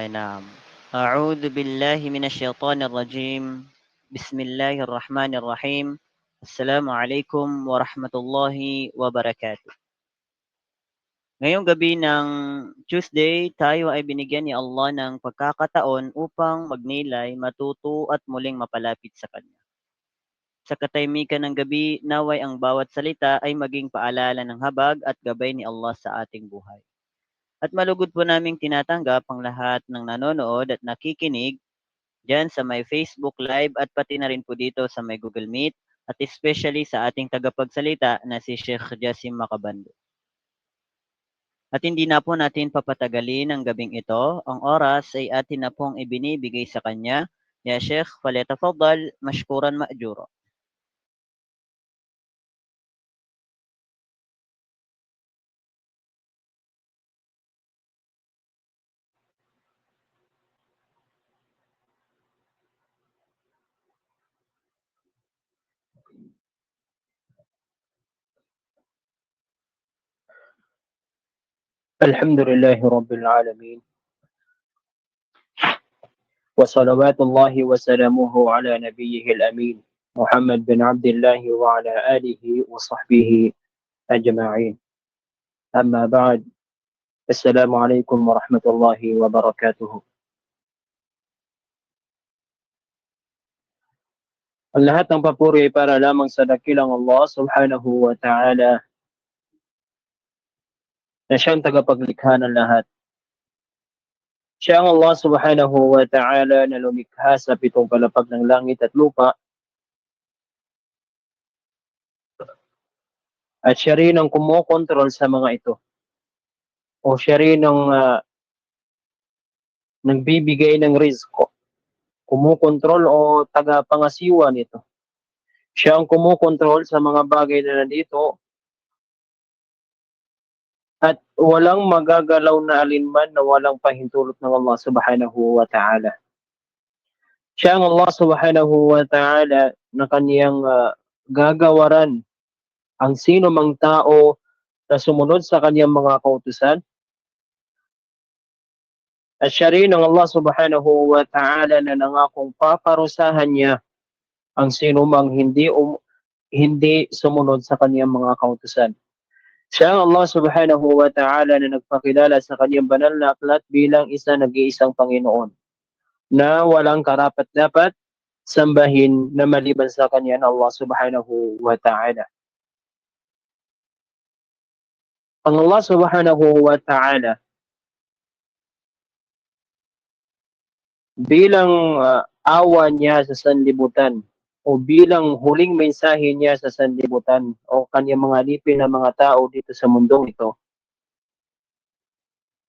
نعم. أعوذ بالله من الشيطان الرجيم. بسم الله الرحمن الرحيم. السلام عليكم ورحمة الله وبركاته. Ngayong gabi ng Tuesday, tayo ay binigyan ni Allah ng pagkakataon upang magnilay, matuto at muling mapalapit sa Kanya. Sa katahimikan ng gabi, naway ang bawat salita ay maging paalala ng habag at gabay ni Allah sa ating buhay. At malugod po naming tinatanggap ang lahat ng nanonood at nakikinig diyan sa may Facebook Live at pati na rin po dito sa may Google Meet at especially sa ating tagapagsalita na si Sheikh Jassim Makabando. At hindi na po natin papatagalin ang gabing ito. Ang oras ay atin na pong ibinibigay sa kanya. Ya Sheikh, falyatafaddal mashkuran ma'jura. الحمد لله رب العالمين، وصلوات الله وسلامه على نبيه الأمين محمد بن عبد الله وعلى آله وصحبه أجمعين. أما بعد، السلام عليكم ورحمة الله وبركاته. Ang lahat ng papuri ay para lamang sa dakilang Allah subhanahu wa ta'ala na siyang tagapaglikha ng lahat. Siya ang Allah subhanahu wa ta'ala na lumikha sa pitong palapag ng langit at lupa, at siya rin ang kumokontrol sa mga ito. O siya rin ang nagbibigay ng rizko, kumukontrol o tagapangasiwa nito. Siya ang kumukontrol sa mga bagay na nandito at walang magagalaw na alinman na walang pahintulot ng Allah subhanahu wa ta'ala. Siya ang Allah subhanahu wa ta'ala na kaniyang gagawaran ang sino mang tao na sumunod sa kaniyang mga kautusan. At siya rin ang Allah subhanahu wa ta'ala na nangakong paparusahan niya ang sino mang hindi sumunod sa kaniyang mga kautusan. Siya ang Allah subhanahu wa ta'ala na nagpakilala sa kaniyang banal na aklat bilang nag-iisang Panginoon na walang karapat-dapat sambahin na maliban sa kanya na Allah subhanahu wa ta'ala. Ang Allah subhanahu wa ta'ala bilang awa niya sa sanlibutan o bilang huling mensahe niya sa sanlibutan o kanyang mga alipin na mga tao dito sa mundong ito,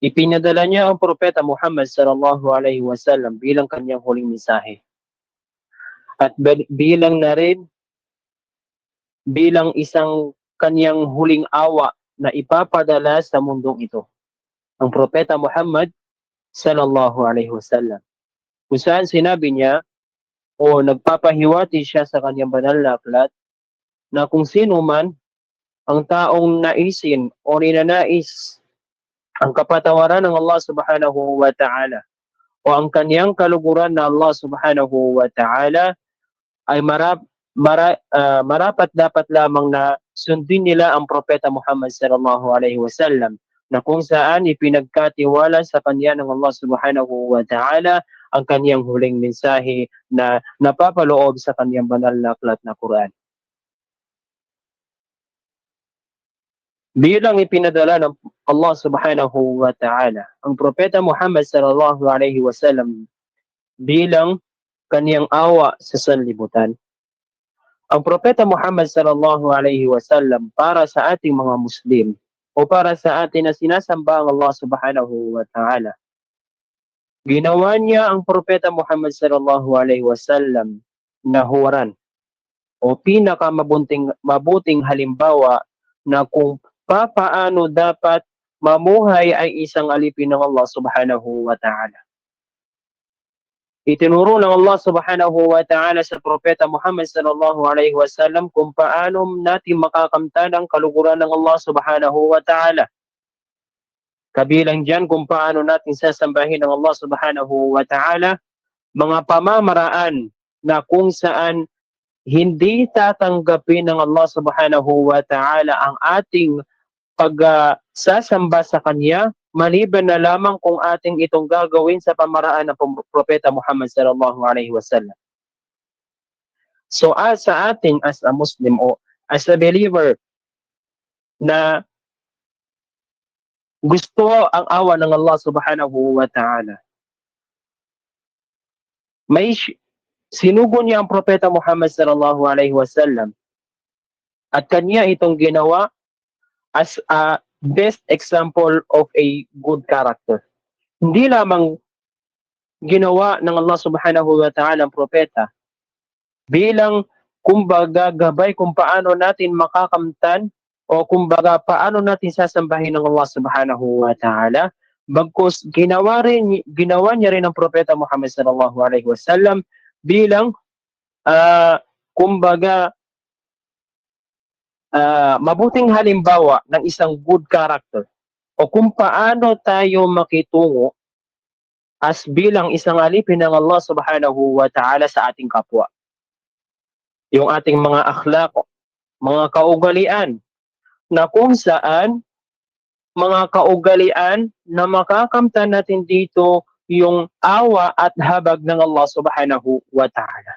ipinadala niya ang propeta Muhammad sallallahu alaihi wasallam bilang kanyang huling mensahe. At bilang na rin bilang isang kanyang huling awa na ipapadala sa mundong ito. Ang propeta Muhammad sallallahu alaihi wasallam, kung saan sinabi niya o nagpapahiwati siya sa kanyang banal na aklat na kung sino man ang taong naisin o ninanais ang kapatawaran ng Allah subhanahu wa ta'ala o ang kanyang kaluguran na Allah subhanahu wa ta'ala, ay marapat dapat lamang na sundin nila ang propeta Muhammad sallallahu alaihi wasallam, na kung saan ipinagkatiwala sa kanya ng Allah subhanahu wa ta'ala ang kanyang huling mensahe na napapaloob sa kanyang banal na aklat na Quran. Bilang ipinadala ng Allah subhanahu wa ta'ala ang propeta Muhammad sallallahu alaihi wasallam bilang kaniyang awa sa sanlibutan, ang propeta Muhammad sallallahu alaihi wasallam para sa ating mga Muslim o para sa atin na sinasamba ang Allah subhanahu wa ta'ala, ginawa niya ang propeta Muhammad sallallahu alaihi wasallam na huwaran o mabuting halimbawa na kung paano dapat mamuhay ay isang alipin ng Allah subhanahu wa ta'ala. Itinuro ng Allah subhanahu wa ta'ala sa propeta Muhammad sallallahu alaihi wasallam kung paano natin makakamtan ang kaluguran ng Allah subhanahu wa ta'ala. Kabilang dyan kung paano natin sasambahin ng Allah subhanahu wa ta'ala, mga pamamaraan na kung saan hindi tatanggapin ng Allah subhanahu wa ta'ala ang ating pagsasamba sa Kanya, maliban na lamang kung ating itong gagawin sa pamaraan ng Propeta Muhammad sallallahu alaihi wasallam. So sa atin as a Muslim o as a believer na gusto ang awa ng Allah subhanahu wa ta'ala, may sinugo niya ang Propeta Muhammad sallallahu alaihi wasallam at kanya itong ginawa as a best example of a good character. Hindi lamang ginawa ng Allah subhanahu wa ta'ala ang propeta bilang kumbaga gabay kung paano natin makakamtan o kumbaga paano natin sasambahin ng Allah subhanahu wa ta'ala, bagkus ginawa niya rin ang propeta Muhammad sallallahu alaihi wasallam bilang kumbaga mabuting halimbawa ng isang good character o kung paano tayo makitungo as bilang isang alipin ng Allah subhanahu wa ta'ala sa ating kapwa. Yung ating mga akhlaq, mga kaugalian, na kung saan mga kaugalian na makakamtan natin dito yung awa at habag ng Allah subhanahu wa ta'ala.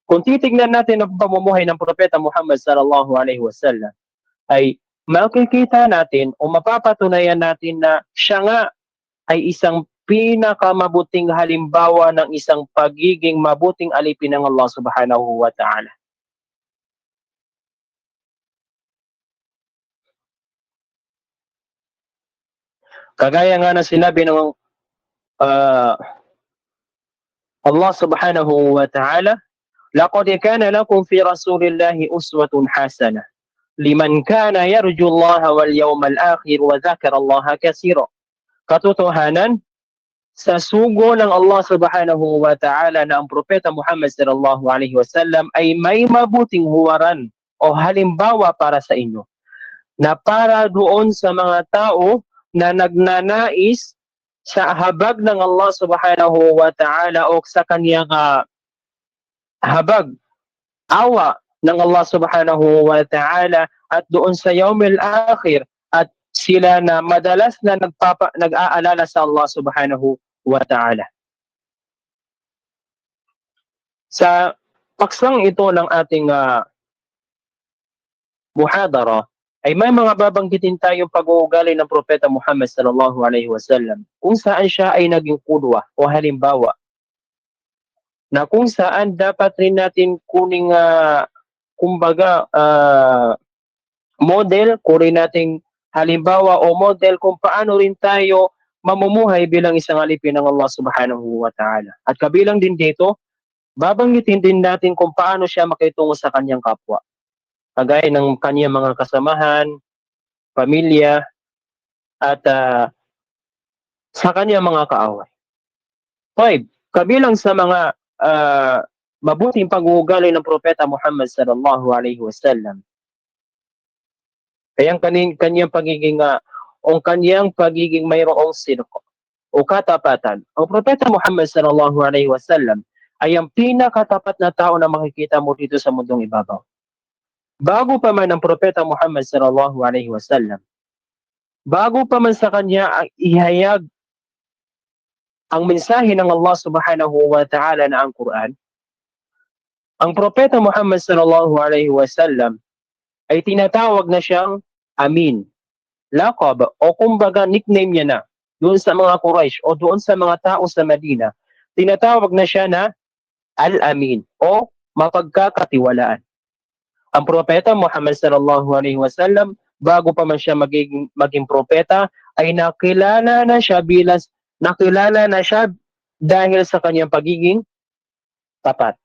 Kung titignan natin ang pamumuhay ng Propeta Muhammad sallallahu alaihi wasallam, ay makikita natin o mapapatunayan natin na siya nga ay isang pinakamabuting halimbawa ng isang pagiging mabuting alipin ng Allah subhanahu wa ta'ala. Kagaya nga na sinabi ng Allah subhanahu wa ta'ala, laqad kana lakum fi rasulillahi uswatun hasanah liman kana yarju Allah wal yawmal akhir wa dhakara Allah katsira. Katotohanan, sa sugo ng Allah subhanahu wa ta'ala na ang Propeta Muhammad sallallahu alaihi wasallam ay may mabuting huwaran o halimbawa para sa inyo, na para doon sa mga tao na nagnanais sa habag ng Allah subhanahu wa ta'ala o sa kanyang habag, awa ng Allah subhanahu wa ta'ala at doon sa yaumil akhir, at sila na madalas na nag-aalala sa Allah subhanahu wa ta'ala. Sa paksang ito ng ating muhadara ay may mga babanggitin tayong pag-uugali ng Propeta Muhammad sallallahu alaihi wasallam kung saan siya ay naging kudwa o halimbawa, na kung saan dapat rin natin kuning kumbaga model, kunin nating halimbawa o model kung paano rin tayo mamumuhay bilang isang alipin ng Allah subhanahu wa ta'ala. At kabilang din dito, babanggitin din natin kung paano siya makitungo sa kanyang kapwa, kagaya ng kanyang mga kasamahan, pamilya, at sa kanyang mga kaaway. 5. Kabilang sa mga mabuting pag-uugali ng Propeta Muhammad sallallahu alaihi wasallam ay ang kanyang pagiging kanyang pagiging mayroong sidq o katapatan. Ang Propeta Muhammad sallallahu alaihi wasallam ay ang pinakatapat na tao na makikita mo dito sa mundong ibabaw. Bago pa man ang Propeta Muhammad sallallahu alaihi wasallam, bago pa man sa kanya ihayag ang mensahe ng Allah subhanahu wa ta'ala na ang Quran, ang Propeta Muhammad sallallahu alaihi wasallam ay tinatawag na siyang Amin. Laqab o kumbaga nickname niya na doon sa mga Quraysh o doon sa mga tao sa Medina, tinatawag na siya na Al-Amin o mapagkakatiwalaan. Ang Propeta Muhammad sallallahu alaihi wasallam, bago pa man siya maging propeta, ay nakilala na siya dahil sa kanyang pagiging tapat.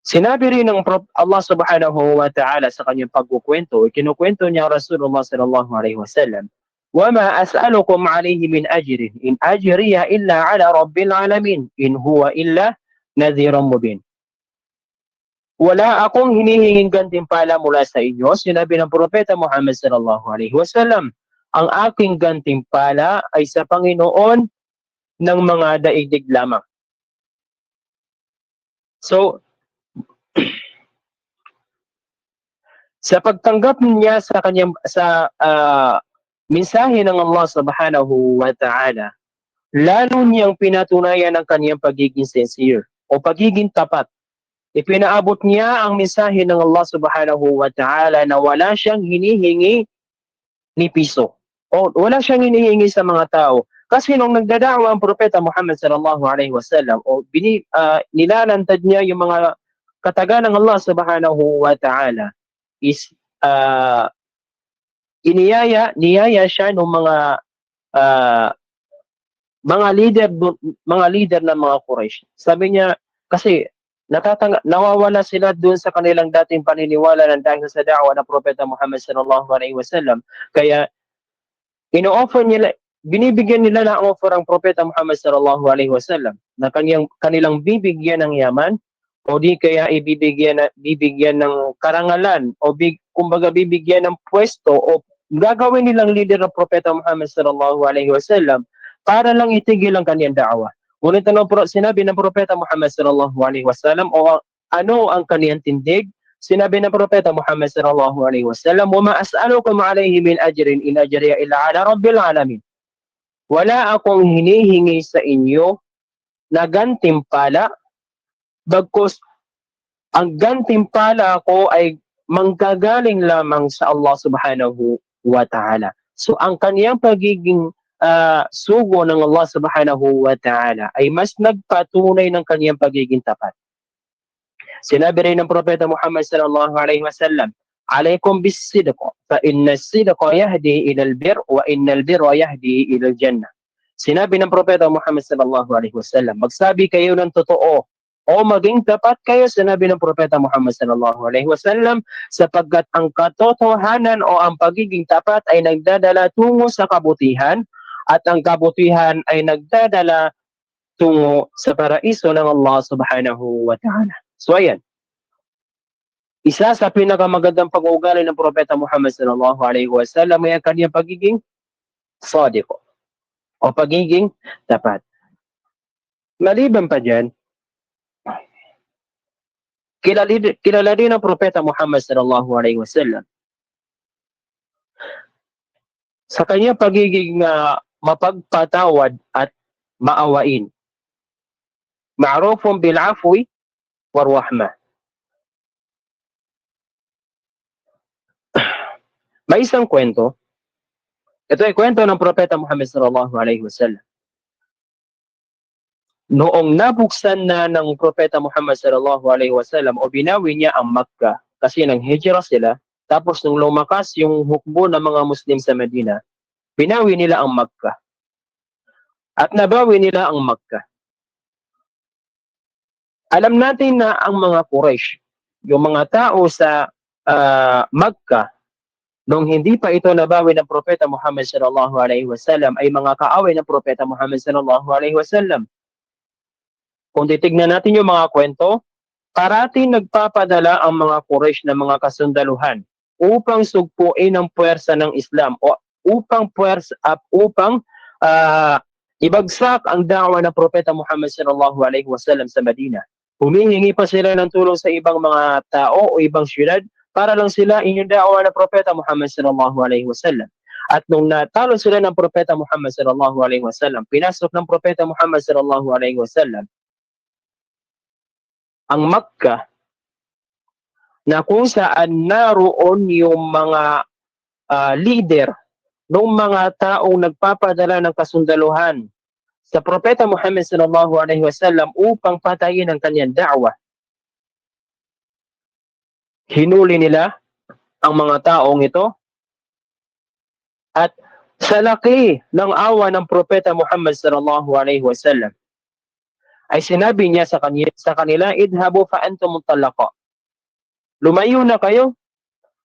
Sinabi rin ng Allah subhanahu wa ta'ala sa kanyang pagkukwento, kinukwento niya Rasulullah sallallahu alaihi wasallam, وَمَا أَسْأَلُكُمْ عَلَيْهِ مِنْ أَجْرٍ إِنْ أَجْرِيَ إِلَّا عَلَى رَبِّ الْعَالَمِينَ إِنْ هُوَ إِلَّا نَذِيرٌ مُبِينٌ. Wala akong hinihinging gantimpala mula sa inyo, sinabi ng Propeta Muhammad sallallahu alaihi wasallam. ang aking gantimpala ay sa Panginoon ng mga daigdig lamang. So, sa pagtanggap niya sa kanyang mensahe ng Allah Subhanahu wa Ta'ala, lalo niyang pinatunayan ang kanyang pagiging sincere o pagiging tapat. Ipinaabot niya ang mensahe ng Allah Subhanahu wa Ta'ala na wala siyang hinihingi ni piso o wala siyang hinihingi sa mga tao. Kasi nung nagdadawa ang propeta Muhammad sallallahu alaihi wasallam o nilalantad niya yung mga katagan ng Allah Subhanahu wa Ta'ala is niyaya siya ng uh, mga leader ng mga Quraysh. Sabi niya kasi nawawala sila doon sa kanilang dating paniniwala ng dahil sa da'wa ng propeta Muhammad sallallahu alaihi wasallam. Kaya binibigyan nila ng offer ang propeta Muhammad sallallahu alaihi wasallam na kanilang bibigyan ng yaman o di kaya bibigyan ng karangalan o kumbaga bibigyan ng pwesto o gagawin nilang leader ng propeta Muhammad sallallahu alaihi wasallam para lang itigil ang kanyang da'wa. Ngunit sinabi ng propeta Muhammad sallallahu alaihi wasallam o ano ang kanyang tindig? Sinabi ng propeta Muhammad sallallahu alaihi wasallam, "Wa ma as'alukum alayhi min ajrin in ajriya illa ala rabbil alamin." Wala akong hinihingi sa inyo na gantimpala, bagkus ang gantimpala ko ay manggagaling lamang sa Allah Subhanahu wa Ta'ala. So ang kaniyang pagiging sugo ng Allah Subhanahu wa Ta'ala ay mas nagpatunay ng kaniyang pagiging tapat. Sinabi rin ng propeta Muhammad sallallahu alaihi wasallam, "Alaykum bis-sidq, fa inna as-sidqa yahdi ila al-birr wa inna al-birra yahdi ila al-jannah." Sinabi ng propeta Muhammad sallallahu alaihi wasallam, magsabi kayo ng totoo o maging tapat kayo, sinabi ng propeta Muhammad sallallahu alaihi wasallam, sapagkat ang katotohanan o ang pagiging tapat ay nagdadala tungo sa kabutihan at ang kabutihan ay nagdadala tungo sa paraiso ng Allah Subhanahu wa Ta'ala. So ayan, isa sa pinakamagandang pag-uugali ng propeta Muhammad sallallahu alaihi wasallam ay ang kanyang pagiging sadiq o pagiging tapat. Maliban pa dyan, kilala din ng propeta Muhammad sallallahu alaihi wasallam sa kanyang pagiging mapagpatawad at maawain. Ma'rufun bil afwi war rahmah. May isang kwento. Ito ay kwento ng propeta Muhammad sallallahu alaihi wasallam. Noong nabuksan na ng propeta Muhammad sallallahu alaihi wasallam o binawi niya ang Makkah kasi nang hijrah sila, tapos nung lumakas yung hukbo ng mga Muslim sa Medina, binawi nila ang Makkah. At nabawi nila ang Makkah. Alam natin na ang mga Quraysh, yung mga tao sa Makkah, nung hindi pa ito nabawi ng propeta Muhammad sallallahu alaihi wasallam ay mga kaaway ng propeta Muhammad sallallahu alaihi wasallam. Kung titignan natin yung mga kwento, parating nagpapadala ang mga Quraysh na mga kasundaluhan upang sugpuin ang puwersa ng Islam o upang ibagsak ang da'wa ng propeta Muhammad sallallahu alaihi wasallam sa Medina. Humihingi pa sila ng tulong sa ibang mga tao o ibang syudad para lang sila inyong da'wa ng propeta Muhammad sallallahu alaihi wasallam. At nung natalo sila ng propeta Muhammad sallallahu alaihi wasallam, pinasok ng propeta Muhammad sallallahu alaihi wasallam ang Makkah na kung saan naroon yung mga leader ng mga taong nagpapadala ng kasundaluhan sa propeta Muhammad sallallahu alaihi wasallam upang patayin ang kanyang da'wa. Hinuli nila ang mga taong ito at sa laki ng awa ng propeta Muhammad sallallahu alaihi wasallam ay sinabi niya sa kanila, "Idhabu fa antum mutalaqa." Lumayo na kayo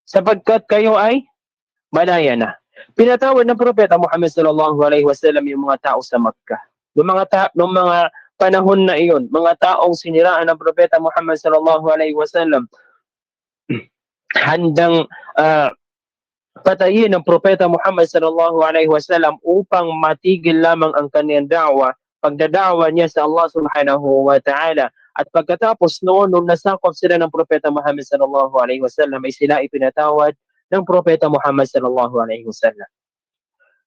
sapagkat kayo ay malaya na. Pinatawad ng propeta Muhammad sallallahu alaihi wasallam yung mga tao sa Makkah. Noong mga panahon na iyon, mga taong siniraan ng propeta Muhammad sallallahu alaihi wasallam, handang patayin ng Propeta Muhammad sallallahu alaihi wasallam upang matigil lamang ang kanyang da'wa, pagdadawa niya sa Allah subhanahu wa ta'ala. At pagkatapos noon, nung nasakop sila ng Propeta Muhammad sallallahu alaihi wasallam, ay sila ipinatawad ng Propeta Muhammad sallallahu alaihi wasallam.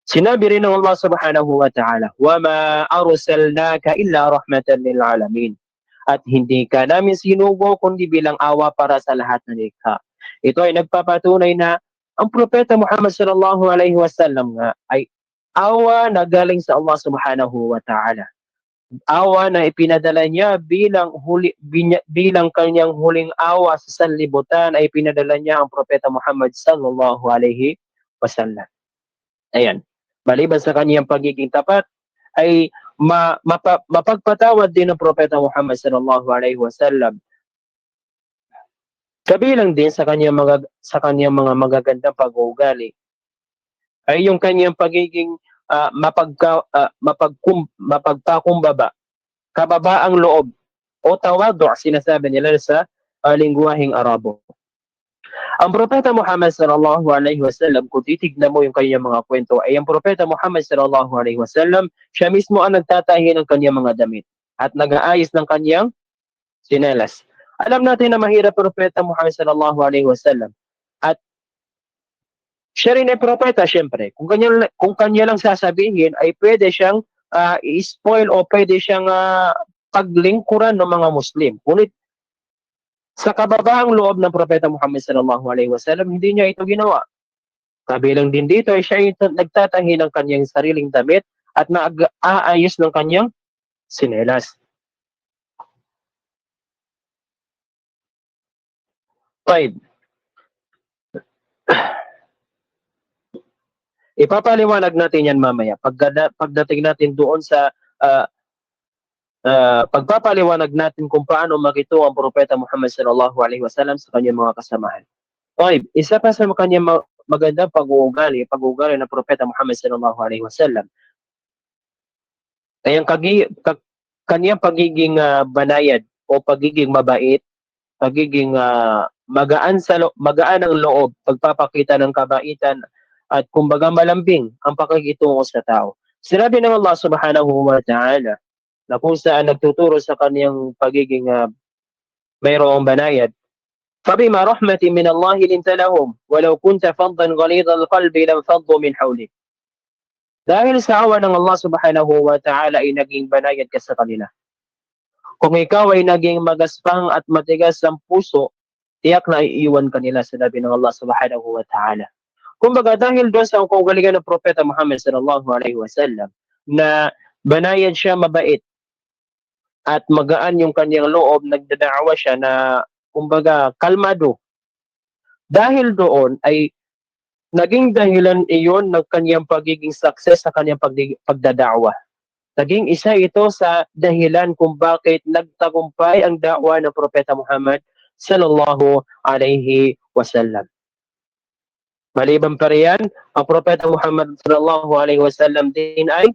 Sinabi rin ng Allah subhanahu wa ta'ala, وَمَا أَرْسَلْنَاكَ إِلَّا رَحْمَةً لِلْعَالَمِينَ. At hindi ka namin sinugo kundi bilang awa para sa lahat ng likha. Ito ay nagpapatunay na ang Propeta Muhammad sallallahu alaihi wasallam nga ay awa na galing sa Allah subhanahu wa ta'ala. Awa na ipinadala niya bilang kanyang huling awa sa sanlibutan ay pinadala niya ang Propeta Muhammad sallallahu alaihi wasallam. Ayan. Maliban sa kanyang pagiging tapat, ay mapagpatawad din ng Propeta Muhammad sallallahu alaihi wasallam. Kabilang din sa kanyang mga magagandang pag-uugali ay yung kanyang pagiging mapagpakumbaba, kababaang loob o tawadu, sinasabi nila sa lingwaheng Arabo. Ang Propeta Muhammad sallallahu alaihi wasallam, kung titignan mo yung kanyang mga kwento, ay ang Propeta Muhammad sallallahu alaihi wasallam, siya mismo ang nagtatahi ng kanyang mga damit at nag-aayos ng kanyang sinelas. Alam natin na mahirap Propeta Muhammad sallallahu alaihi wasallam at siya rin ay propeta, syempre. Kung kanya lang sasabihin, ay pwede siyang i-spoil o pwede siyang paglingkuran ng mga Muslim. Ngunit sa kababaang loob ng Propeta Muhammad sallallahu alaihi wasallam, hindi niya ito ginawa. Kabilang din dito ay siya ay nagtatahi ng kanyang sariling damit at nag-aayos ng kanyang sinelas. 5. Ipapaliwanag natin yan mamaya. Pagdating natin doon sa pagpapaliwanag natin kung paano makito ang Propeta Muhammad sallallahu alaihi wasallam sa kanyang mga kasamahan. 5. Isa pa sa kanyang magandang pag-uugali ng Propeta Muhammad sallallahu alaihi wasallam ay ang kanyang pagiging banayad o pagiging mabait, pagiging magaan ang loob, pagpapakita ng kabaitan at kumbaga malambing ang pakikitungo sa tao. Sinabi ng Allah subhanahu wa ta'ala na kung saan nagtuturo sa kaniyang pagiging mayroong banayad. فبما رحمة من الله لنت لهم ولو كنت فظا غليظ القلب لانفضوا من حولك. Dahil sa awa ng Allah subhanahu wa ta'ala ay naging banayad ka sa kanila. Kung ikaw ay naging magaspang at matigas ang puso, tiyak na iiwan kanila, sinabi ng Allah subhanahu wa ta'ala. Kumbaga dahil doon sa kaugalingan ng Propeta Muhammad sallallahu alaihi wasallam na banayad siya, mabait at magaan yung kanyang loob, nagdadaawa siya na kumbaga kalmado. Dahil doon ay naging dahilan iyon ng kanyang pagiging success sa kanyang pagdadaawa. Naging isa ito sa dahilan kung bakit nagtagumpay ang da'wa ng Propeta Muhammad sallallahu alaihi wasallam. Maliban pa riyan, ang Propeta Muhammad sallallahu alaihi wasallam din ay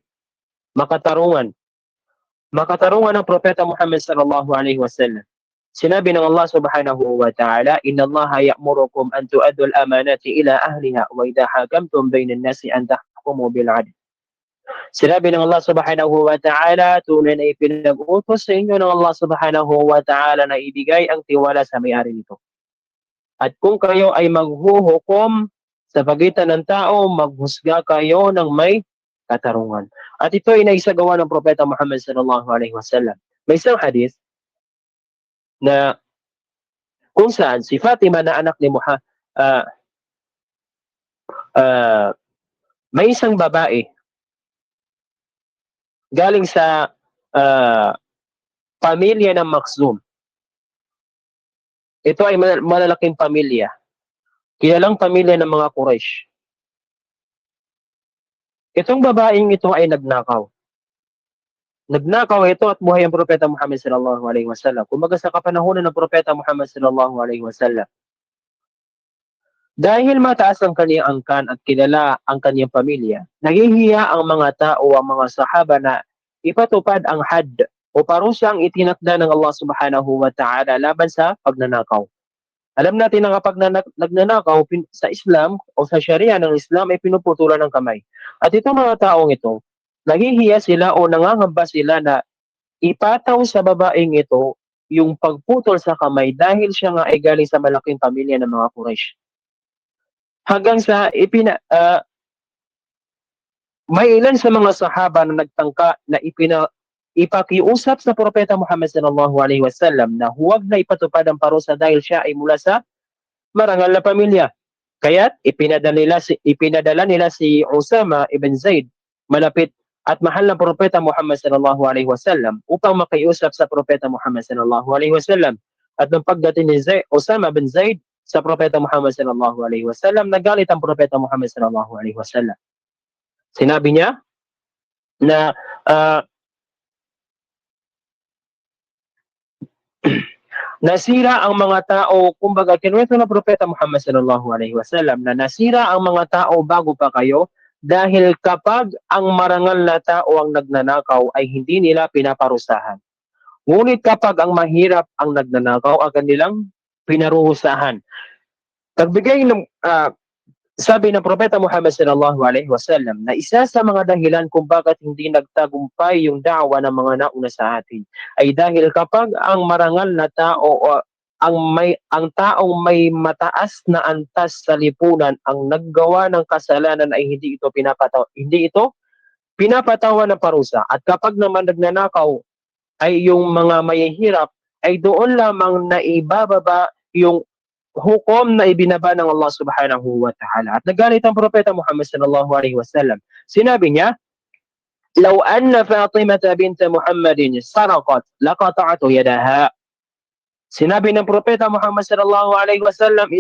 makatarungan. Makatarungan ang Propeta Muhammad sallallahu alaihi wasallam. Sinabi ng Allah subhanahu wa ta'ala, Inna Allah ya'murukum an tu'addu al-amanati ila ahliha wa idha hakamtum bayna an-nasi an tahkumu bil 'adl. Sinabi ng Allah subhanahu wa ta'ala, tunay na ipinag-utos sa inyo ng Allah subhanahu wa ta'ala na ibigay ang tiwala sa may-ari nito. At kung kayo ay maghuhukom sa pagitan ng tao, maghusga kayo ng may katarungan. At ito ay naisagawa ng Propeta Muhammad sallallahu alaihi wasallam. May isang hadith na kung saan si Fatima na anak ni Muhammad, may isang babae galing sa pamilya ng Makhzum. Ito ay malalaking pamilya. Kilalang pamilya ng mga Quraysh. Itong babaeng ito ay nagnakaw. Nagnakaw ito at buhay ang Propeta Muhammad sallallahu alaihi wasallam. Kumbaga sa kapanahunan ng Propeta Muhammad sallallahu alaihi wasallam. Dahil mataas ang kanyang angkan at kilala ang kanyang pamilya, nahihiya ang mga tao, ang mga sahaba na ipatupad ang had o parusang itinakda ng Allah subhanahu wa ta'ala laban sa pagnanakaw. Alam natin na kapag nagnanakaw sa Islam o sa Sharia ng Islam ay pinuputulan ng kamay. At itong mga taong ito, nahihiya sila o nangangamba sila na ipataw sa babaeng ito yung pagputol sa kamay dahil siya nga ay galing sa malaking pamilya ng mga Quraysh. Hanggang sa may ilan sa mga sahaba na nagtangka na ipakiusap sa Propeta Muhammad sallallahu alaihi wasallam na huwag na ipatupad ang parusa dahil siya ay mula sa marangal na pamilya. Kaya't ipinadala nila si Usama ibn Zaid, malapit at mahal na Propeta Muhammad sallallahu alaihi wasallam upang makiusap sa Propeta Muhammad sallallahu alaihi wasallam. At nung pagdating ni Usama bin Zaid sa Propeta Muhammad sallallahu alaihi wasallam, nagalit ang Propeta Muhammad sallallahu alaihi wasallam. Sinabi niya na nasira ang mga tao, kumbaga kinuwento ng Propeta Muhammad sallallahu alaihi wasallam na nasira ang mga tao bago pa kayo dahil kapag ang marangal na tao ang nagnanakaw ay hindi nila pinaparusahan. Ngunit kapag ang mahirap ang nagnanakaw, agad nilang pinaruhusahan. Nagbigay ng sabi ng Propeta Muhammad sallallahu alaihi wasallam na isa sa mga dahilan kung bakit hindi nagtagumpay yung da'wa ng mga nauna sa atin ay dahil kapag ang marangal na tao o ang taong may mataas na antas sa lipunan ang naggawa ng kasalanan ay hindi ito pinapatawan ng parusa. At kapag naman nagnanakaw ay yung mga mahihirap ay doon lamang na ibababa yung hukom na ibinaba ng Allah subhanahu wa ta'ala. At nagalit ang Propeta Muhammad sallallahu alaihi wasallam. Sinabi niya, "Law anna Fatimah bint Muhammadin saraqat laqata'tu yadaha." Sinabi ng Propeta Muhammad sallallahu alaihi wasallam,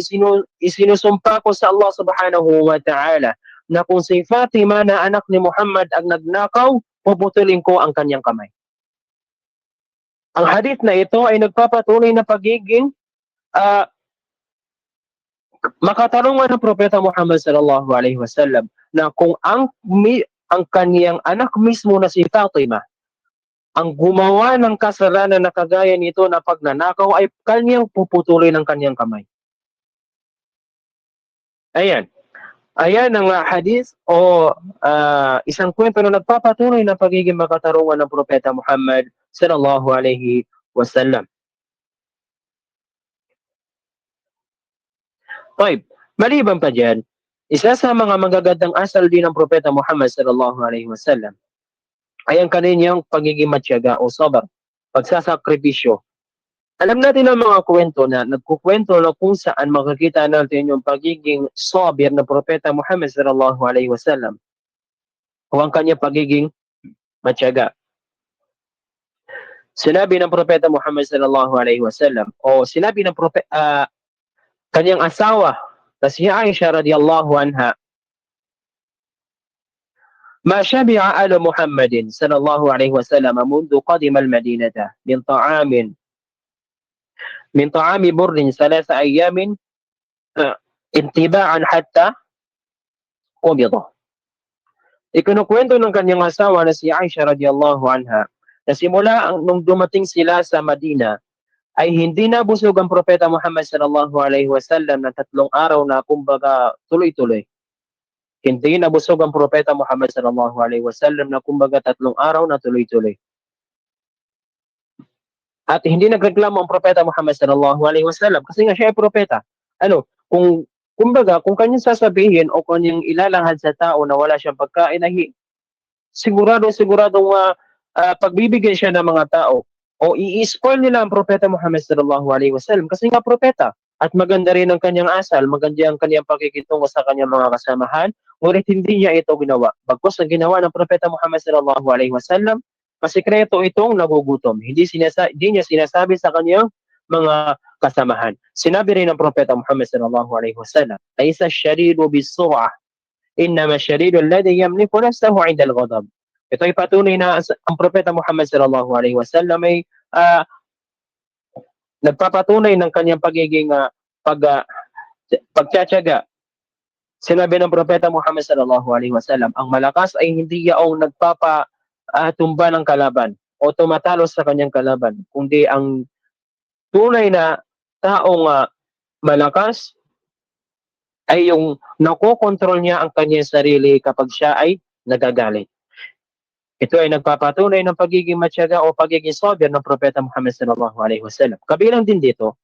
isinusumpa ko sa Allah subhanahu wa ta'ala na kung si Fatima na anak ni Muhammad ang nagnakaw, puputulin ko ang kanyang kamay. Ang hadith na ito ay nagpapatunay na pagiging makatarungan ng Propeta Muhammad sallallahu alaihi wasallam na kung ang kaniyang anak mismo na si Fatima ang gumawa ng kasalanan na kagaya nito na pagnanakaw ay kanyang puputulin ng kanyang kamay. Ayan. Ayan ang hadith o isang kwento na nagpapatunay na pagiging makatarungan ng Propeta Muhammad sallallahu alaihi wasallam. Okay. Maliban pa dyan, isa sa mga magagandang asal din ng Propeta Muhammad sallallahu alaihi wasallam ay ang kanyang pagiging matyaga o sabar, pagsasakripisyo. Alam natin ang mga kwento na nagkukwento na kung saan makikita natin yung pagiging sabir ng Propeta Muhammad sallallahu alaihi wasallam o ang kanyang pagiging matyaga. Sinabi ng Propeta Muhammad sallallahu alaihi wasallam o sinabi ng kanyang asawa na si Aisha radiyallahu anha, ما شبع آل محمد صلى الله عليه وسلم منذ قدم المدينة من طعام بر 3 أيام intiba'an hatta qubida. Ikinukwento ng kanyang asawa na si Aisha radiyallahu anha na simula nung dumating sila sa Madina ay hindi nabusog ang Propeta Muhammad sallallahu alaihi wasallam ng 3 araw na kumbaga tuloy-tuloy. Hindi nabusog ang Propeta Muhammad sallallahu alaihi wasallam na kumbaga 3 araw na tuloy-tuloy. At hindi nagreklamo ang Propeta Muhammad sallallahu alaihi wasallam kasi nga siya ay propeta. Kung kanyang sasabihin o kanyang ilalahad sa tao na wala siyang pagkain ay siguradong pagbibigyan siya ng mga tao o i-spoil nila ang Propeta Muhammad sallallahu alaihi wasallam kasi nga propeta at maganda rin ang kanyang asal, maganda ang kanyang pakikitungo sa kanyang mga kasamahan, ngunit hindi niya ito ginawa. Bagkus ang ginawa ng Propeta Muhammad sallallahu alaihi wasallam, pasikreto itong nagugutom. Hindi niya sinasabi sa kanyang mga kasamahan. Sinabi rin ng Propeta Muhammad sallallahu alaihi wasallam, "Laysa ash-shadidu bis-sur'ah, innama ash-shadidu alladhi yamliku nafsahu 'inda al-ghadab." Ito ay patunay na ang Propeta Muhammad sallallahu alaihi wasallam ay nagpapatunay ng kanyang pagiging pagtiyatiyaga. Sinabi ng Propeta Muhammad sallallahu alaihi wasallam, ang malakas ay hindi yaong nagpapatumba ng kalaban o tumatalo sa kanyang kalaban, kundi ang tunay na taong malakas ay yung nakokontrol niya ang kanyang sarili kapag siya ay nagagalit. Ito ay nagpapatunay ng pagiging matyaga o pagiging sober ng Propeta Muhammad sallallahu alaihi wasallam. Kabilang din dito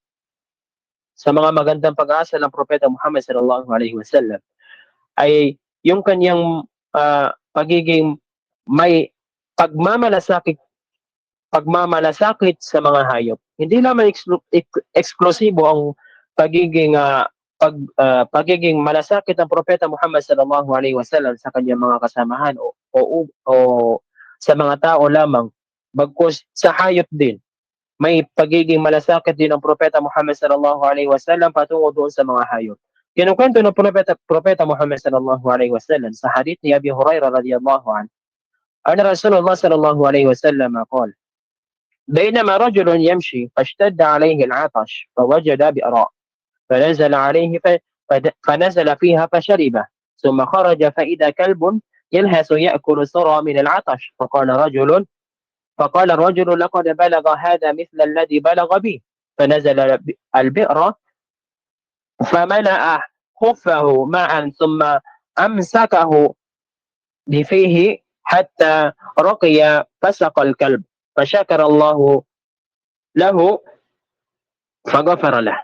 sa mga magandang pag-asa ng Propeta Muhammad sallallahu alaihi wasallam ay yung kanyang pagiging may pagmamalasakit sa mga hayop. Hindi lamang eksklusibo ang pagiging pagiging malasakit ng Propeta Muhammad sallallahu alaihi wasallam sa kanyang mga kasamahan o sa mga tao lamang, bagkus sa hayop din. May pagiging malasakit din ng Propeta Muhammad sallallahu alaihi wasallam patungo doon sa mga hayop. Kinukwento ng Propeta Muhammad sallallahu alaihi wasallam sa hadith ni Abi Hurairah radhiyallahu anhu, anna Rasulullah sallallahu alaihi wasallam qala: بينما رجل يمشي فاشتد عليه العطش فوجد بئرا فنزل عليه فنزل فيها فشربه ثم خرج فإذا كلب يلهث يأكل الثرى من العطش فقال الرجل لقد بلغ هذا مثل الذي بلغ بي فنزل البئر فملأ خفه معا ثم أمسكه بفيه حتى رقي فسق الكلب فشكر الله له فغفر له.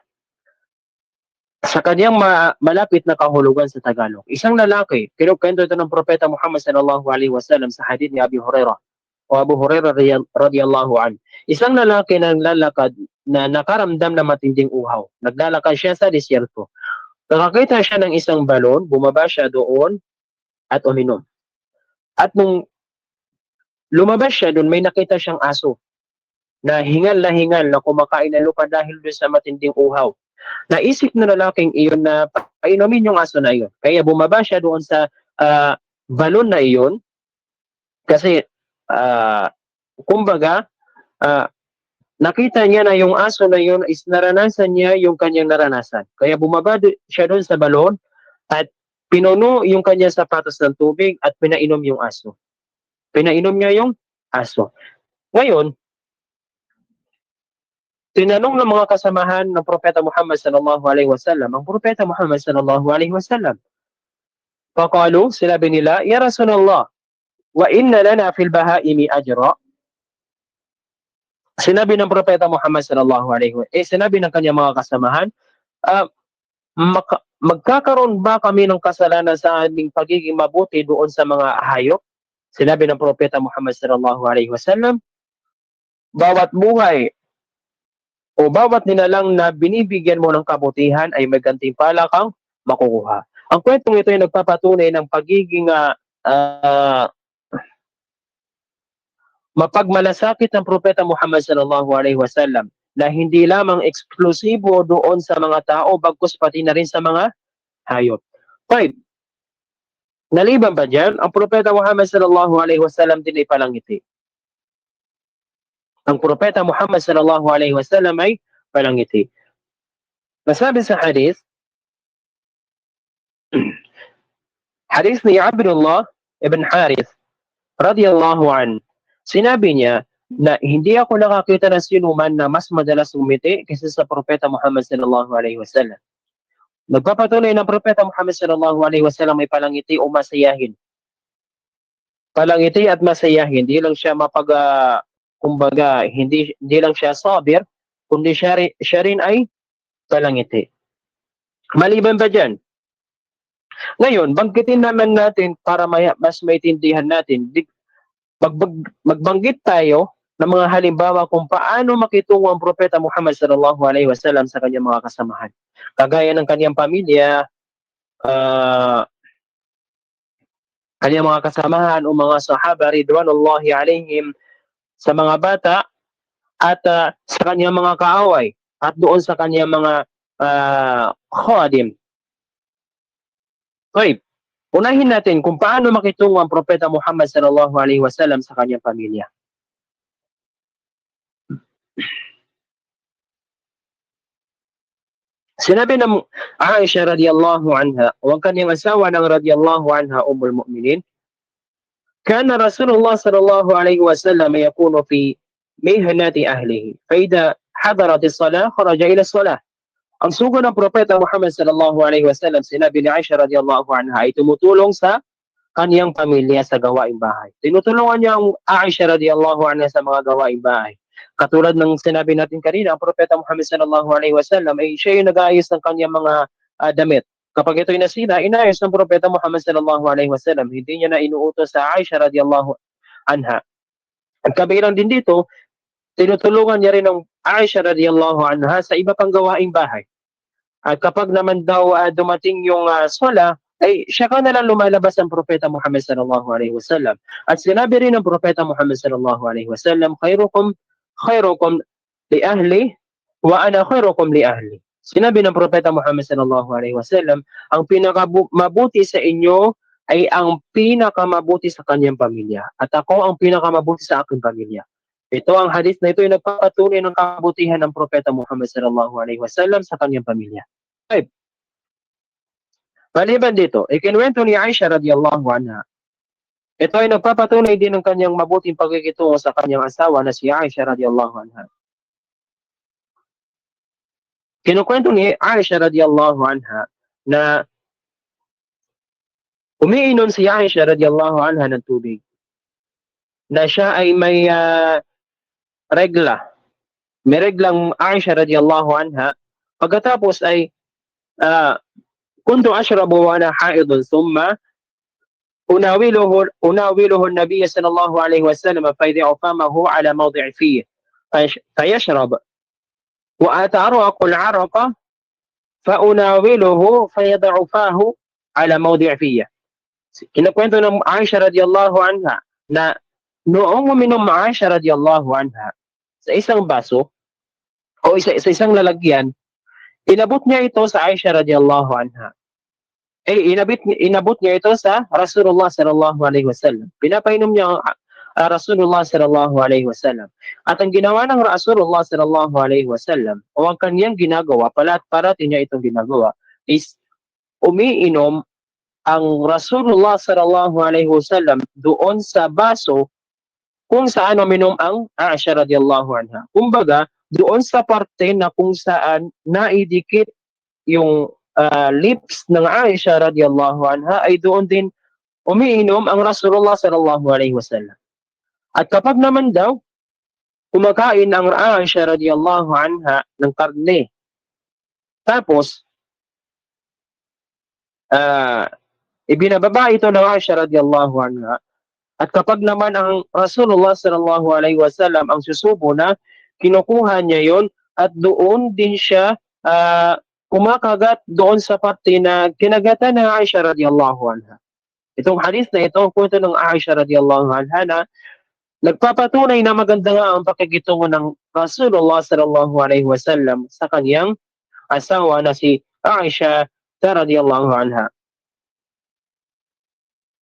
Sa kanyang malapit na kahulugan sa Tagalog, isang lalaki, kinukwento ito ng Propeta Muhammad sallallahu alaihi wasallam sa hadith ni Abi Hurairah o Abu Hurairah radhiyallahu anhu. Isang lalaki na naglalakad na nakaramdam na matinding uhaw. Naglalakad siya sa disyerto. Nakakita siya ng isang balon, bumaba siya doon at uminom. At nung lumabas siya doon, may nakita siyang aso na hingal na kumakain ng lupa dahil doon sa matinding uhaw. Naisip na lalaking iyon na painumin yung aso na iyon. Kaya bumaba siya doon sa balon na iyon kasi kumbaga nakita niya na yung aso na iyon is naranasan niya yung kanyang naranasan. Kaya bumaba siya doon sa balon at pinuno yung kanyang sapatos ng tubig at pinainom yung aso. Pinainom niya yung aso. Ngayon, tinanong ng mga kasamahan ng Propeta Muhammad sallallahu alaihi wasallam ang Propeta Muhammad sallallahu alaihi wasallam. Faqalu, sinabi nila, ya Rasulullah, wa inna lana fil bahaimi ajra. Sinabi ng Propeta Muhammad sallallahu alaihi wasallam, sinabi ng kanyang mga kasamahan, magkakaroon ba kami ng kasalanan sa aming pagiging mabuti doon sa mga hayop? Sinabi ng Propeta Muhammad sallallahu alaihi wasallam, bawat buhay o bawat nilalang na binibigyan mo ng kabutihan ay may gantimpala kang makukuha. Ang kwentong ito ay nagpapatunay ng pagiging mapagmalasakit ng Propeta Muhammad sallallahu alaihi wasallam na hindi lamang eksklusibo doon sa mga tao bagkus pati na rin sa mga hayop. 5. Naliban ba dyan, ang Propeta Muhammad sallallahu alaihi wasallam din ay palangiti. Ang Propeta Muhammad sallallahu alaihi wasallam ay palangiti. Nasabi sa hadith ni Abdullah ibn Harith radiyallahu an, sinabi niya na hindi ako nakakita ng sinuman na mas madalas umiti kaysa sa Propeta Muhammad sallallahu alaihi wasallam. Nagpapatunay ng Propeta Muhammad sallallahu alaihi wasallam ay palangiti o masayahin. Palangiti at masayahin, hindi lang siya kumbaga, hindi lang siya sabir, kundi siya rin ay palangiti. Maliban ba dyan? Ngayon, banggitin naman natin para mas maintindihan natin, magbanggit tayo ng mga halimbawa kung paano makitungo ang Propeta Muhammad sallallahu alaihi wasallam sa kanyang mga kasamahan. Kagaya ng kanyang pamilya, kanyang mga kasamahan o mga sahaba ridwanullahi alaihim, sa mga bata at sa kanyang mga kaaway at doon sa kanyang mga khadim. Okay. Unahin natin kung paano makitungo ang Propeta Muhammad sallallahu alaihi wasallam sa kanyang pamilya. Sinabi ng Aisha radiyallahu anha, o ang kanyang asawa ng radiyallahu anha, Ummul Mu'minin, كان رسول الله صلى الله عليه وسلم يكون في مهنة أهله فإذا حضرت الصلاة خرج إلى الصلاة Ang sugo ng Propeta Muhammad sallallahu alaihi wasallam, sinabi ni Aisha radhiyallahu anha, ay tumutulong sa kaniyang pamilya sa gawaing bahay. Tinutulungan niya ang Aisha radhiyallahu anha sa mga gawaing bahay. Katulad ng sinabi natin kanina, ang Propeta Muhammad sallallahu alaihi wasallam ay siya yung nag-aayos ng kaniyang mga damit. Kapag ito'y nasira, inayos ng Propeta Muhammad sallallahu alaihi wasallam. Hindi niya na inuutos sa Aisha radhiyallahu anha. Ang kabilang din dito, tinutulungan niya rin ng Aisha radhiyallahu anha sa iba pang gawaing bahay. At kapag naman daw dumating yung sola, ay siya ka na lang lumalabas ang Propeta Muhammad sallallahu alaihi wasallam. At sinabi rin ng Propeta Muhammad sallallahu alaihi wasallam, khairukum li ahli wa ana khairukum li ahli. Sinabi ng Propeta Muhammad sallallahu alaihi wasallam, ang pinakamabuti sa inyo ay ang pinakamabuti sa kanyang pamilya. At ako ang pinakamabuti sa aking pamilya. Ito ang hadith na ito ay nagpapatunay ng kabutihan ng Propeta Muhammad sallallahu alaihi wasallam sa kanyang pamilya. Okay. Maliban dito, ikinwento ni Aisha radhiyallahu anha. Ito ay nagpapatunay din ng kanyang mabuting pagkikitungo sa kanyang asawa na si Aisha radhiyallahu anha. Kinukwento ni Aisha radhiyallahu anha na umiinom si Aisha radhiyallahu anha ng tubig. Na siya ay may regla. May reglang Aisha radhiyallahu anha. Pagkatapos ay kuntu ashrabu wa ana haidun thumma أناوله النبي صلى الله عليه وسلم فيضع فمه على موضع فيه فيشرب وأتعرق العرق فأناوله فيضع فاه على موضع فيه. Kinakwento ng Aisha radhiyallahu anha na noong uminom Aisha radhiyallahu anha sa isang baso o sa isang lalagyan, inabot niya ito sa Aisha radhiyallahu anha. Inabot niya ito sa Rasulullah sallallahu alaihi wasallam. Pinapainom niya Rasulullah sallallahu alaihi wasallam. At ang ginawa ng Rasulullah sallallahu alaihi wasallam o ang kanyang ginagawa, parati niya itong ginagawa, is umiinom ang Rasulullah sallallahu alaihi wasallam doon sa baso kung saan uminom ang Aisha radhiyallahu anha. Kumbaga, doon sa parte na kung saan naidikit yung lips ng Aisha radhiyallahu anha ay doon din umiinom ang Rasulullah sallallahu alaihi wasallam. At kapag naman daw kumakain ang Aisha radhiyallahu anha ng karne, tapos ibinababa ito ng Aisha radhiyallahu anha, at kapag naman ang Rasulullah sallallahu alaihi wasallam ang susubo na, kinukuha niya yon at doon din siya kumakagat doon sa parte na kinagatan ng Aisha radhiyallahu anha. Itong hadith na ito, kwento ng Aisha radhiyallahu anha na nagpapatunay na maganda nga ang pakikitungo ng Rasulullah sallallahu alaihi wasallam sa kanyang asawa na si Aisha radhiyallahu anha.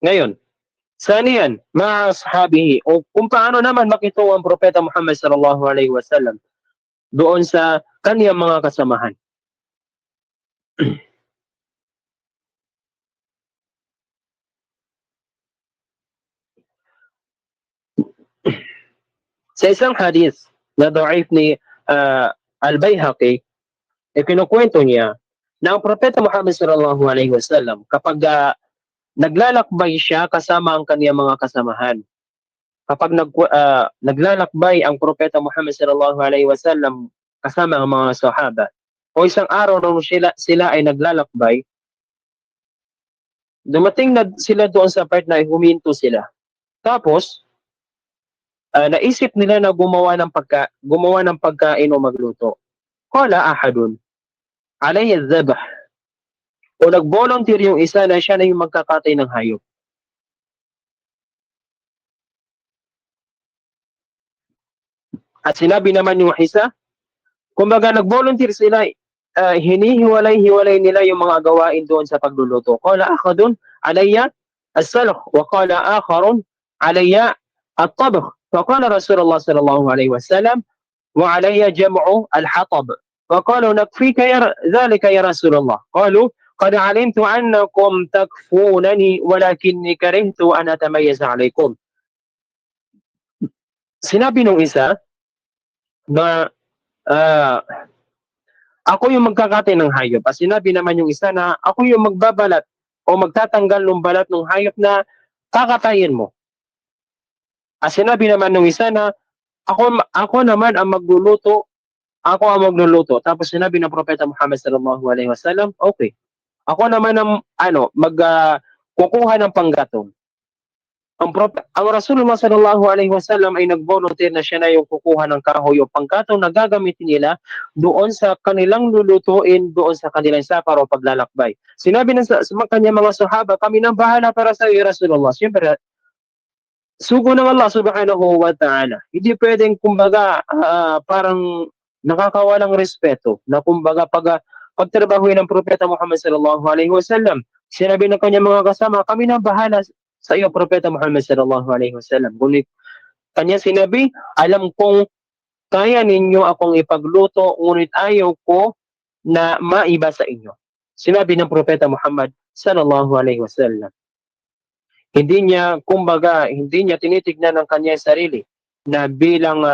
Ngayon, saniyan, mga sahabihi, o kung paano naman makitungo ang Propeta Muhammad sallallahu alaihi wasallam doon sa kanyang mga kasamahan. Sa isang hadith na da'if ni Al-Bayhaqi, kinukwento niya na ang Propeta Muhammad sallallahu alaihi wasallam kapag naglalakbay siya kasama ang kaniyang mga kasamahan. Kapag naglalakbay ang Propeta Muhammad sallallahu alaihi wasallam kasama ang mga sahaba, o isang araw nung sila ay naglalakbay, dumating na sila doon sa part na huminto sila. Tapos, naisip nila na gumawa ng pagkain o magluto. Qala ahadun, alayya dhabh. O nag-volunteer yung isa na siya na yung magkakatay ng hayop. At sinabi naman yung isa, kumbaga nag-volunteer sila, hinihiwalay-hiwalay nila yung mga gawain doon sa pagluluto. Qala ahadun, alayya as-salakh. Wa qala akharun, alayya at-tabkh. فقال رسول الله صلى الله عليه وسلم وعلي جمع الحطب فقالوا نكفيك ذلك يا رسول الله قالوا قد علمت أنكم تكفونني ولكني كرهت أن أتميز عليكم. Sinabi nung isa na ako yung magkakatay ng hayop. At sinabi naman yung isa na ako yung magbabalat o magtatanggal ng balat ng hayop na kakatayin mo. At sinabi naman ng isa na ako naman ang magluluto, ako ang magluluto. Tapos sinabi ng Propeta Muhammad sallallahu alaihi wasallam, okay. Ako naman ang kukuha ng panggatong. Ang Rasulullah sallallahu alaihi wasallam ay nag-volunteer na siya na yung kukuha ng kahoy o pangkatong na gagamitin nila doon sa kanilang lulutuin, doon sa kanilang safar o paglalakbay. Sinabi ng sa kanya mga sahaba, kami nang bahala para sa iyo, Rasulullah. Siyempre, sugo ng Allah subhanahu wa ta'ala. Hindi pwedeng kumbaga parang nakakawalang respeto na kumbaga pagtrabahuin ng Propeta Muhammad sallallahu alaihi wasallam. Sinabi ng kanya mga kasama, kami nang bahala sa iyo, Propeta Muhammad sallallahu alaihi wasallam. Ngunit kanya sinabi, alam kong kaya ninyo akong ipagluto, ngunit ayaw ko na maiba sa inyo. Sinabi ng Propeta Muhammad sallallahu alaihi wasallam. Hindi niya tinitignan ng kanyang sarili na bilang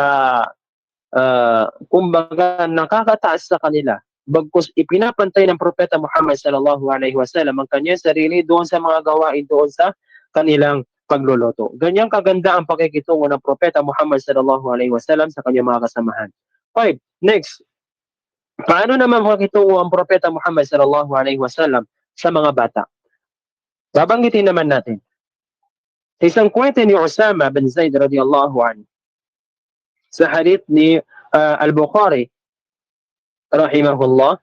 kumbaga nakakataas sa kanila. Bagkus ipinapantay ng Propeta Muhammad sallallahu alaihi wasallam ang kanyang sarili doon sa mga gawain doon sa kanilang pagluluto. Ganyang kaganda ang pakikitungo ng Propeta Muhammad sallallahu alaihi wasallam sa kanyang mga kasamahan. 5. Next, paano naman pakikitungo ang Propeta Muhammad sallallahu alaihi wasallam sa mga bata? Babanggitin naman natin. Sa isang kwento ni Usama bin Zaid radiyallahu anhu, sa hadith ni Al-Bukhari rahimahullah,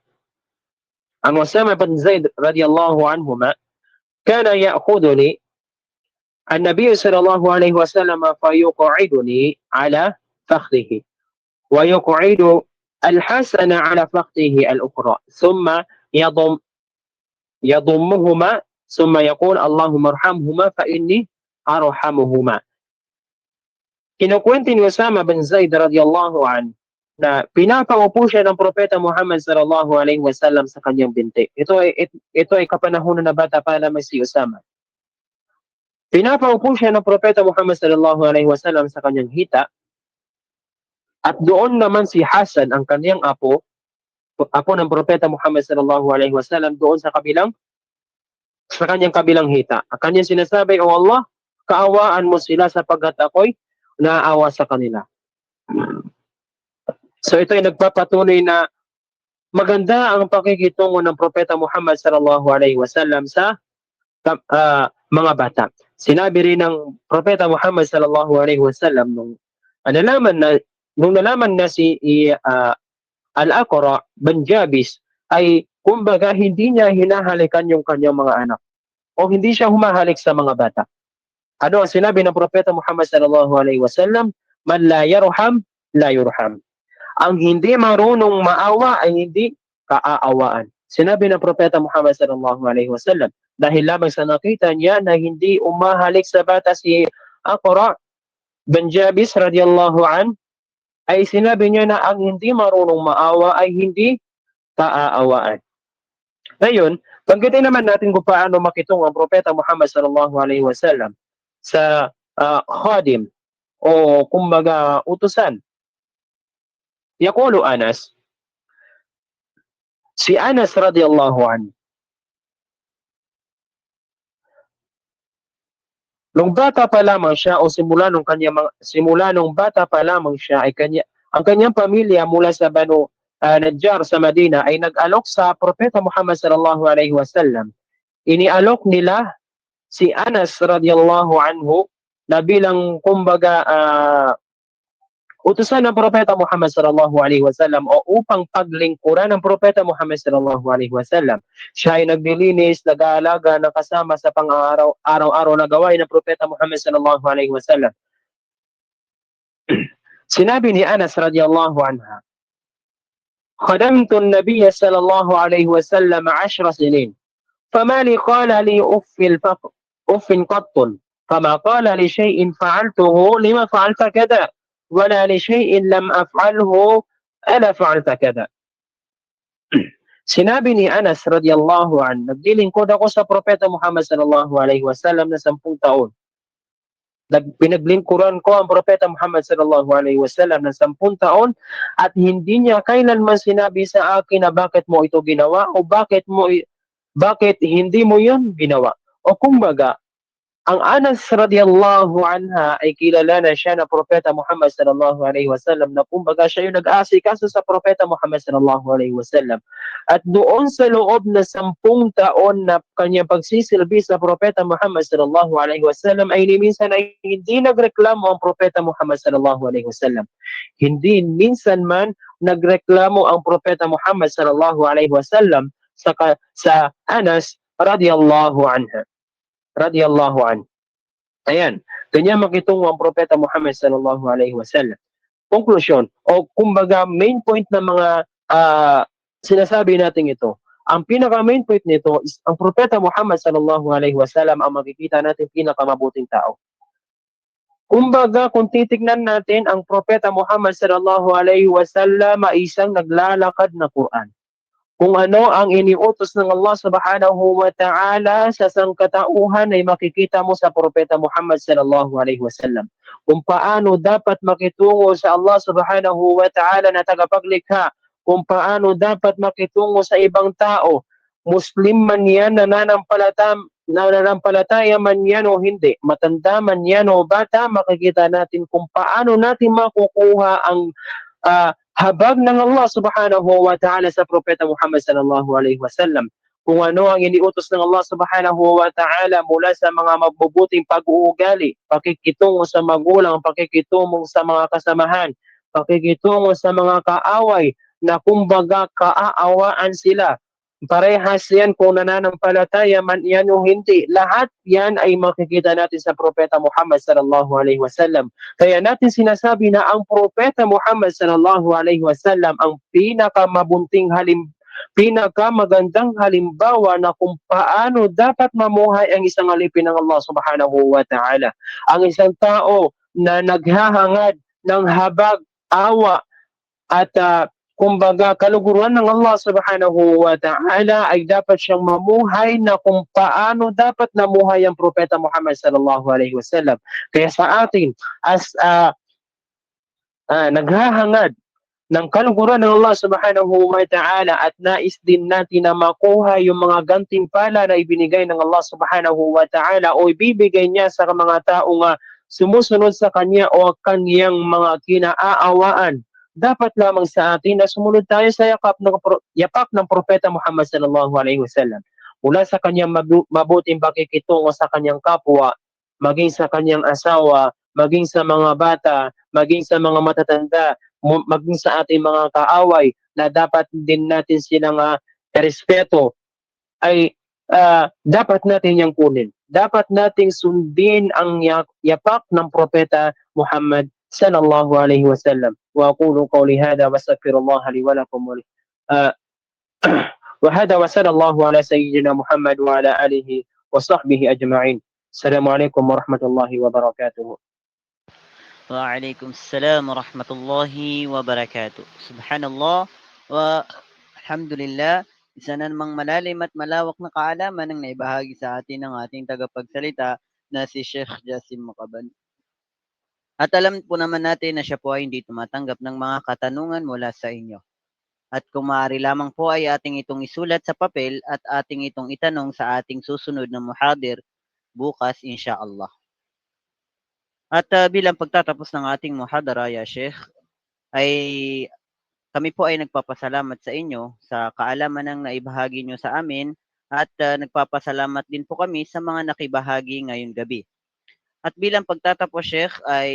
عن أسامة بن زيد رضي الله عنهما كان يأخذني النبي صلى الله عليه وسلم فيقعدني على فخذه ويقعد الحسن على فخذه الأخرى ثم يضمهما ثم يقول اللهم ارحمهما فإني أرحمهما. Kinukwento ni Usama bin Zaid radiyallahu anhu na pinapaupo siya ng Propeta Muhammad sallallahu alaihi wasallam sa kanyang binti. Ito ay kapanahunan na bata pa lamang si Usama. Pinapaupo siya ng Propeta Muhammad sallallahu alaihi wasallam sa kanyang hita at doon naman si Hasan, ang kanyang apo ng Propeta Muhammad sallallahu alaihi wasallam doon sa kanyang kabilang hita. Ang kanyang sinasabi, O Allah, kaawaan mo sila sapagkat ako'y naawa sa kanila. So ito ay nagpapatunay na maganda ang pakikitungo ng Propeta Muhammad sallallahu alaihi wasallam sa mga bata. Sinabi rin ng Propeta Muhammad sallallahu alaihi wasallam nung nalaman na si Al-Aqra bin Jabis ay kumbaga hindi niya hinahalikan yung kanyang mga anak o hindi siya humahalik sa mga bata. Ano ang sinabi ng Propeta Muhammad sallallahu alaihi wasallam? Man la yarham, la yurham. Ang hindi marunong maawa ay hindi kaaawaan. Sinabi ng Propeta Muhammad sallallahu alaihi wasallam dahil lamang sa nakita niya na hindi umahalik sa bata si Aqra bin Jabis radiyallahu an, ay sinabi niya na ang hindi marunong maawa ay hindi kaaawaan. Ngayon, banggitin naman natin kung paano makitong ang Propeta Muhammad sallallahu alaihi wasallam sa khadim o kumbaga utusan. Yaqulu Anas, si Anas radiyallahu anhu, nung bata pa lamang siya o simula nung bata pa lamang siya ay ang kanyang pamilya mula sa Banu Najjar sa Medina ay nag-alok sa Propeta Muhammad sallallahu alaihi wasallam. Inialok nila si Anas radiyallahu anhu na bilang kumbaga utusan ng Propeta Muhammad sallallahu alaihi wasallam o upang paglingkuran ng Propeta Muhammad sallallahu alaihi wasallam. Siya ay naglilinis, nag-aalaga ng kasama sa pang-araw-araw na gawain ng Propeta Muhammad sallallahu alaihi wasallam. Sinabi ni Anas radiyallahu anha, خدمت النبي صلى الله عليه وسلم 10 سنين فما لي قال لي أف قط فما قال لشيء فعلته لما فعلت كذا ولا لشيء لم أفعله ألا فعلت كذا. Sinabi ni Anas radiyallahu an, naglilingkod ako sa Propeta Muhammad sallallahu alaihi wasallam na 10 taon. Pinaglingkuran ko ang Propeta Muhammad sallallahu alaihi wasallam ng 10 taon at hindi niya kailanman sinabi sa akin na bakit mo ito ginawa o bakit hindi mo yun ginawa. O kumbaga, ang Anas radiyallahu anha ay kilala na siya na Propeta Muhammad sallallahu alaihi wasallam na kumbaga siya yung nag-aasikaso sa Propeta Muhammad sallallahu alaihi wasallam. At doon sa loob na 10 taon na kanyang pagsisilbi sa Propeta Muhammad sallallahu alaihi wasallam ay minsan ay hindi nagreklamo ang Propeta Muhammad sallallahu alaihi wasallam. Hindi minsan man nagreklamo ang Propeta Muhammad sallallahu alaihi wasallam sa Anas radiyallahu anha. Radiyallahu anhu. Ayan, ganyan makitungo ang Propeta Muhammad sallallahu alaihi wasallam. Conclusion, o kumbaga main point ng mga sinasabi natin ito. Ang pinaka main point nito is ang Propeta Muhammad sallallahu alaihi wasallam ang makikita natin pinakamabuting tao. Kumbaga, kung titignan natin, ang Propeta Muhammad sallallahu alaihi wasallam ay isang naglalakad na Quran. Kung ano ang iniutos ng Allah subhanahu wa ta'ala sa sangkatauhan ay makikita mo sa Propeta Muhammad sallallahu alaihi wasallam. Kung paano dapat makitungo sa Allah subhanahu wa ta'ala na tagapaglikha, kung paano dapat makitungo sa ibang tao, Muslim man yan, nananampalataya man yan o hindi, matanda man yan o bata, makikita natin kung paano natin makukuha ang habag ng Allah subhanahu wa ta'ala sa Propeta Muhammad sallallahu alaihi wasallam. Kung ano ang iniutos ng Allah subhanahu wa ta'ala mula sa mga mabubuting pag-uugali, pakikitungo sa magulang, pakikitungo sa mga kasamahan, pakikitungo sa mga kaaway, na kumbaga kaaawaan sila. Parehas yan kung nananampalataya man yan o hindi. Lahat yan ay makikita natin sa Propeta Muhammad sallallahu alaihi wasallam. Kaya natin sinasabi na ang Propeta Muhammad sallallahu alaihi wasallam ang pinakamagandang halimbawa na kung paano dapat mamuhay ang isang alipin ng Allah subhanahu wa ta'ala. Ang isang tao na naghahangad ng habag, awa, at kumbaga kaluguran ng Allah subhanahu wa ta'ala ay dapat siyang mamuhay na kung paano dapat namuhay ang Propeta Muhammad sallallahu alaihi wasallam. Kaya sa atin, as naghahangad ng kaluguran ng Allah subhanahu wa ta'ala at nais din natin na makuha yung mga gantimpala na ibinigay ng Allah subhanahu wa ta'ala o ibibigay niya sa mga taong sumusunod sa kanya o kanyang mga kinaaawaan, dapat lamang sa atin na sumunod tayo sa yapak ng Propeta Muhammad sallallahu alaihi wasallam. Mula sa kanyang mabuting pakikitungo sa kanyang kapwa, maging sa kanyang asawa, maging sa mga bata, maging sa mga matatanda, maging sa ating mga kaaway, na dapat din natin silang respeto, ay dapat natin yang kunin. Dapat nating sundin ang yapak ng Propeta Muhammad sallallahu alaihi wasallam. Wa aqulu qawli hadha wa astaghfirullah li wa lakum wa hadha wa sallallahu ala sayyidina Muhammad wa ala alihi wa sahbihi ajma'in. Assalamualaikum warahmatullahi wabarakatuh. وعليكم السلام ورحمة الله وبركاته. Subhanallah wa alhamdulillah. Isa na namang malalim at malawak na kaalaman ang naibahagi sa atin ng ating tagapagsalita na si Sheikh Jasim Makaban. At alam po naman natin na siya po ay hindi tumatanggap ng mga katanungan mula sa inyo. At kung maaari lamang po ay ating itong isulat sa papel at ating itong itanong sa ating susunod na muhadir bukas insyaallah. At bilang pagtatapos ng ating muhadara, ya Sheikh, ay kami po ay nagpapasalamat sa inyo sa kaalaman ng naibahagi nyo sa amin at nagpapasalamat din po kami sa mga nakibahagi ngayong gabi. At bilang pagtatapos, Sheikh, ay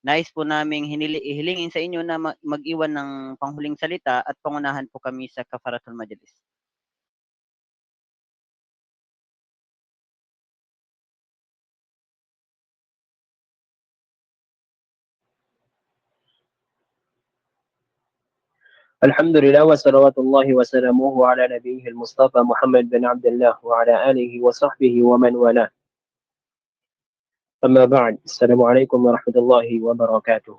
nais po naming hilingin sa inyo na mag-iwan ng panghuling salita at pangunahan po kami sa Kafaratul Majlis. الحمد لله وصلوات الله وسلامه على نبيه المصطفى محمد بن عبد الله وعلى آله وصحبه ومن والاه. أما بعد, Assalamu alaikum warahmatullahi wabarakatuh.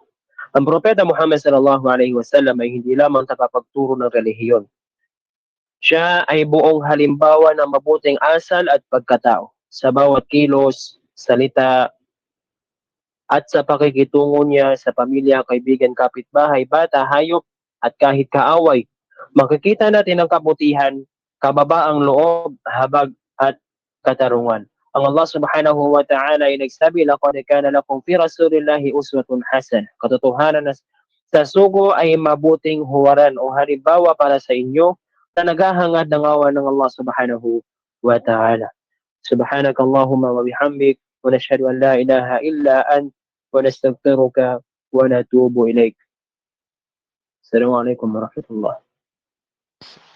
Ang Propeta Muhammad sallallahu alaihi wasallam ay hindi lamang tagapagturo ng relihiyon. Siya ay buong halimbawa ng mabuting asal at pagkatao. Sa bawat kilos, salita, at sa pakikitungo niya sa pamilya, kaibigan, kapitbahay, bata, hayop, at kahit kaaway. Makikita natin ang kabutihan, kababaang loob, habag, at katarungan. Ang Allah subhanahu wa ta'ala ay nagsabi, "Laqad kana lakum fi rasulillahi uswatun hasan." Katotohanan na sa sugo ay mabuting huwaran o halimbawa para sa inyo na naghahangad ng awa ng Allah subhanahu wa ta'ala. سبحانك اللهم وبحمدك ونشهد أن لا إله إلا أنت ونستغفرك ونتوب إليك. السلام عليكم ورحمة الله.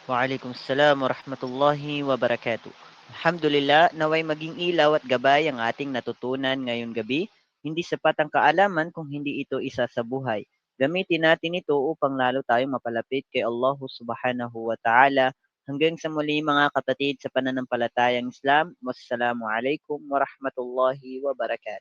Waalaikumsalam warahmatullahi wabarakatuh. Alhamdulillah, naway maging ilaw at gabay ang ating natutunan ngayong gabi. Hindi sapat ang kaalaman kung hindi ito isa sa buhay. Gamitin natin ito upang lalo tayong mapalapit kay Allah subhanahu wa ta'ala. Hanggang sa muli mga kapatid sa pananampalatayang Islam. Wassalamu alaikum warahmatullahi wabarakatuh.